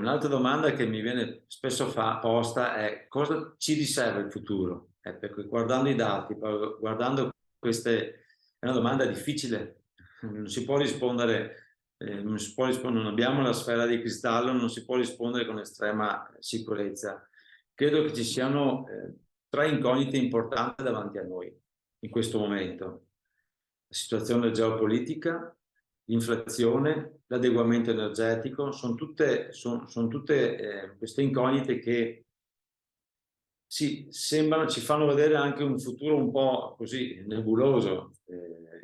Un'altra domanda che mi viene spesso posta è: cosa ci riserva il futuro? Perché guardando i dati, guardando queste, è una domanda difficile, non si può rispondere, non abbiamo la sfera di cristallo, non si può rispondere con estrema sicurezza. Credo che ci siano tre incognite importanti davanti a noi in questo momento: la situazione geopolitica, l'inflazione, l'adeguamento energetico. Son tutte queste incognite che sembrano, ci fanno vedere anche un futuro un po' così nebuloso.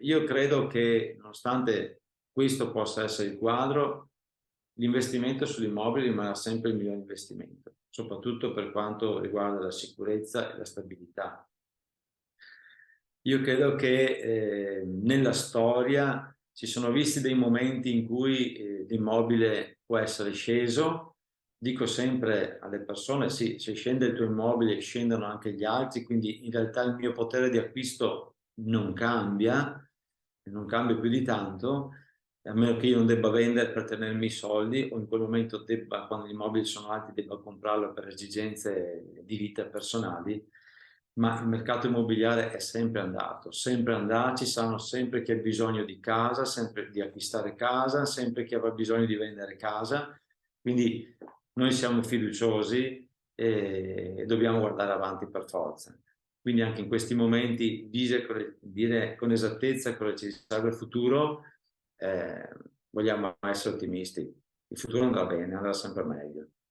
Io credo che, nonostante questo possa essere il quadro, l'investimento sull'immobile rimarrà sempre il migliore investimento, soprattutto per quanto riguarda la sicurezza e la stabilità. Io credo che nella storia si sono visti dei momenti in cui l'immobile può essere sceso. Dico sempre alle persone: sì, se scende il tuo immobile scendono anche gli altri, quindi in realtà il mio potere di acquisto non cambia, non cambia più di tanto, a meno che io non debba vendere per tenermi i soldi, o in quel momento debba, quando gli immobili sono alti, debba comprarlo per esigenze di vita personali. Ma il mercato immobiliare è sempre andato, sempre andrà, ci saranno sempre chi ha bisogno di casa, sempre di acquistare casa, sempre chi avrà bisogno di vendere casa. Quindi noi siamo fiduciosi e dobbiamo guardare avanti per forza. Quindi anche in questi momenti dire con esattezza cosa ci serve il futuro, vogliamo essere ottimisti. Il futuro andrà bene, andrà sempre meglio.